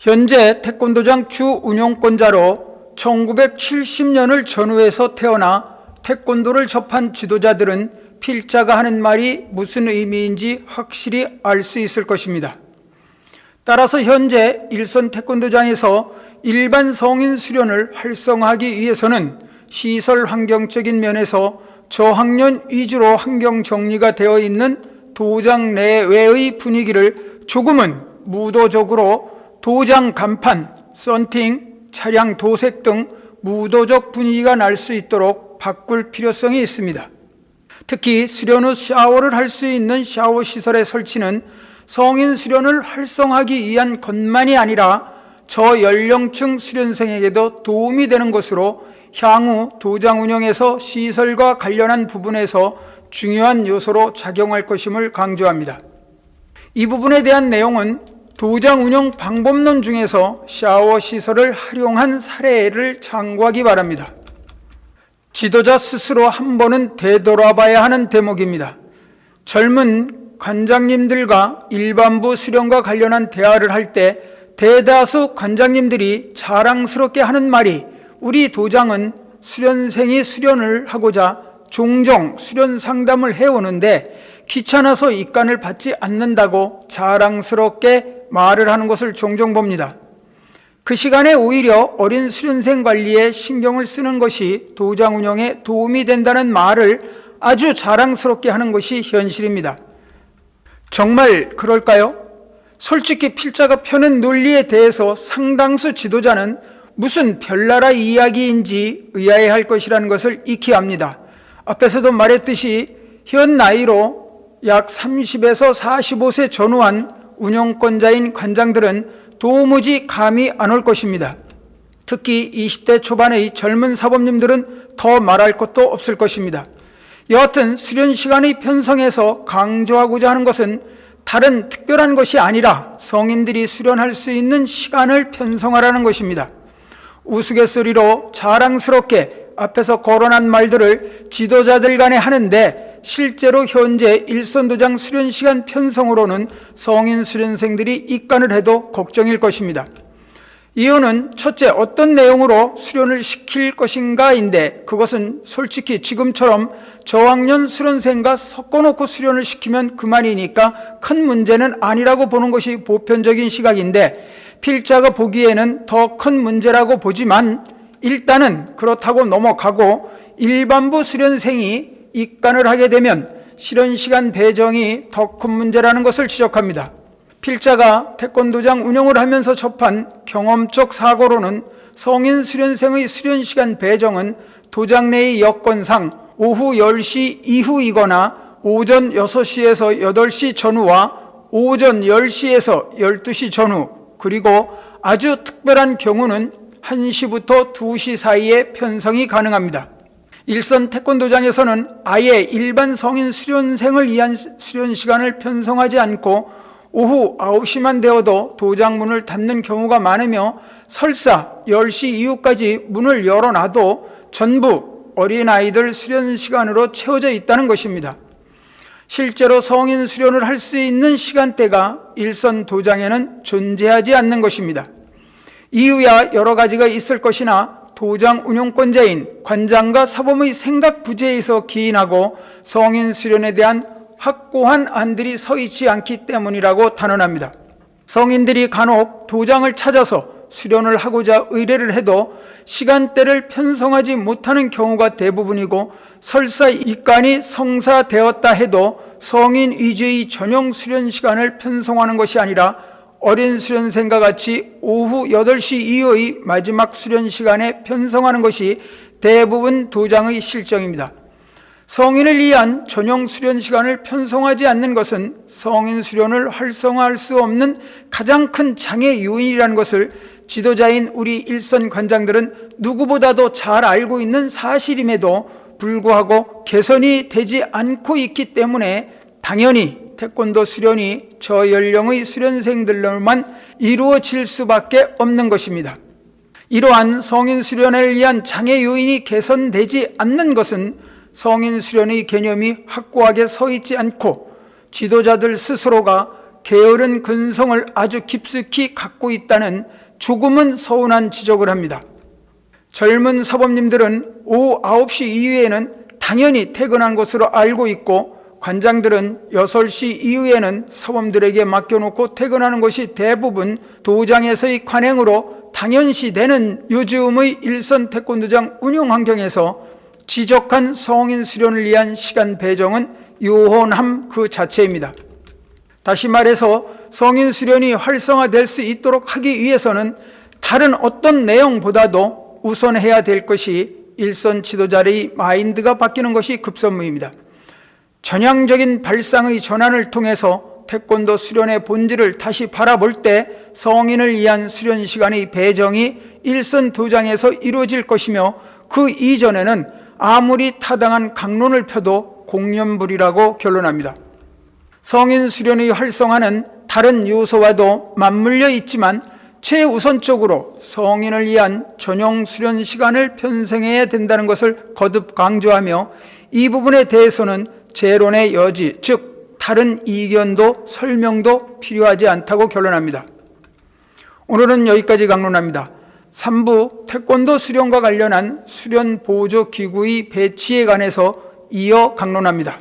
현재 태권도장 주 운영권자로 1970년을 전후해서 태어나 태권도를 접한 지도자들은 필자가 하는 말이 무슨 의미인지 확실히 알 수 있을 것입니다. 따라서 현재 일선 태권도장에서 일반 성인 수련을 활성화하기 위해서는 시설 환경적인 면에서 저학년 위주로 환경 정리가 되어 있는 도장 내외의 분위기를 조금은 무도적으로 도장 간판, 썬팅, 차량 도색 등 무도적 분위기가 날 수 있도록 바꿀 필요성이 있습니다. 특히 수련 후 샤워를 할 수 있는 샤워 시설의 설치는 성인 수련을 활성화하기 위한 것만이 아니라 저연령층 수련생에게도 도움이 되는 것으로 향후 도장 운영에서 시설과 관련한 부분에서 중요한 요소로 작용할 것임을 강조합니다. 이 부분에 대한 내용은 도장 운영 방법론 중에서 샤워 시설을 활용한 사례를 참고하기 바랍니다. 지도자 스스로 한 번은 되돌아봐야 하는 대목입니다. 젊은 관장님들과 일반부 수련과 관련한 대화를 할 때 대다수 관장님들이 자랑스럽게 하는 말이 우리 도장은 수련생이 수련을 하고자 종종 수련 상담을 해오는데 귀찮아서 입간을 받지 않는다고 자랑스럽게 말을 하는 것을 종종 봅니다. 그 시간에 오히려 어린 수련생 관리에 신경을 쓰는 것이 도장 운영에 도움이 된다는 말을 아주 자랑스럽게 하는 것이 현실입니다. 정말 그럴까요? 솔직히 필자가 펴는 논리에 대해서 상당수 지도자는 무슨 별나라 이야기인지 의아해할 것이라는 것을 익히 압니다. 앞에서도 말했듯이 현 나이로 약 30에서 45세 전후한 운영권자인 관장들은 도무지 감이 안 올 것입니다. 특히 20대 초반의 젊은 사범님들은 더 말할 것도 없을 것입니다. 여하튼 수련 시간의 편성에서 강조하고자 하는 것은 다른 특별한 것이 아니라 성인들이 수련할 수 있는 시간을 편성하라는 것입니다. 우스갯소리로 자랑스럽게 앞에서 거론한 말들을 지도자들 간에 하는데 실제로 현재 일선도장 수련 시간 편성으로는 성인 수련생들이 입간을 해도 걱정일 것입니다. 이유는 첫째, 어떤 내용으로 수련을 시킬 것인가인데 그것은 솔직히 지금처럼 저학년 수련생과 섞어놓고 수련을 시키면 그만이니까 큰 문제는 아니라고 보는 것이 보편적인 시각인데 필자가 보기에는 더 큰 문제라고 보지만 일단은 그렇다고 넘어가고 일반부 수련생이 입간을 하게 되면 실현시간 배정이 더 큰 문제라는 것을 지적합니다. 필자가 태권도장 운영을 하면서 접한 경험적 사고로는 성인 수련생의 수련시간 배정은 도장 내의 여건상 오후 10시 이후이거나 오전 6시에서 8시 전후와 오전 10시에서 12시 전후, 그리고 아주 특별한 경우는 1시부터 2시 사이에 편성이 가능합니다. 일선 태권도장에서는 아예 일반 성인 수련생을 위한 수련 시간을 편성하지 않고 오후 9시만 되어도 도장 문을 닫는 경우가 많으며 설사 10시 이후까지 문을 열어놔도 전부 어린아이들 수련 시간으로 채워져 있다는 것입니다. 실제로 성인 수련을 할 수 있는 시간대가 일선 도장에는 존재하지 않는 것입니다. 이유야 여러 가지가 있을 것이나 도장 운영권자인 관장과 사범의 생각 부재에서 기인하고 성인 수련에 대한 확고한 안들이 서 있지 않기 때문이라고 단언합니다. 성인들이 간혹 도장을 찾아서 수련을 하고자 의뢰를 해도 시간대를 편성하지 못하는 경우가 대부분이고 설사 입간이 성사되었다 해도 성인 위주의 전용 수련 시간을 편성하는 것이 아니라 어린 수련생과 같이 오후 8시 이후의 마지막 수련 시간에 편성하는 것이 대부분 도장의 실정입니다. 성인을 위한 전용 수련 시간을 편성하지 않는 것은 성인 수련을 활성화할 수 없는 가장 큰 장애 요인이라는 것을 지도자인 우리 일선 관장들은 누구보다도 잘 알고 있는 사실임에도 불구하고 개선이 되지 않고 있기 때문에 당연히 태권도 수련이 저연령의 수련생들로만 이루어질 수밖에 없는 것입니다. 이러한 성인 수련을 위한 장애 요인이 개선되지 않는 것은 성인 수련의 개념이 확고하게 서 있지 않고 지도자들 스스로가 게으른 근성을 아주 깊숙이 갖고 있다는 조금은 서운한 지적을 합니다. 젊은 사범님들은 오후 9시 이후에는 당연히 퇴근한 것으로 알고 있고, 관장들은 6시 이후에는 사범들에게 맡겨놓고 퇴근하는 것이 대부분 도장에서의 관행으로 당연시되는 요즘의 일선 태권도장 운영 환경에서 지적한 성인 수련을 위한 시간 배정은 요원함 그 자체입니다. 다시 말해서 성인 수련이 활성화될 수 있도록 하기 위해서는 다른 어떤 내용보다도 우선해야 될 것이 일선 지도자의 마인드가 바뀌는 것이 급선무입니다. 전향적인 발상의 전환을 통해서 태권도 수련의 본질을 다시 바라볼 때 성인을 위한 수련 시간의 배정이 일선 도장에서 이루어질 것이며, 그 이전에는 아무리 타당한 강론을 펴도 공연불이라고 결론합니다. 성인 수련의 활성화는 다른 요소와도 맞물려 있지만 최우선적으로 성인을 위한 전용 수련 시간을 편성해야 된다는 것을 거듭 강조하며, 이 부분에 대해서는 재론의 여지, 즉 다른 이견도 설명도 필요하지 않다고 결론합니다. 오늘은 여기까지 강론합니다. 3부 태권도 수련과 관련한 수련 보조 기구의 배치에 관해서 이어 강론합니다.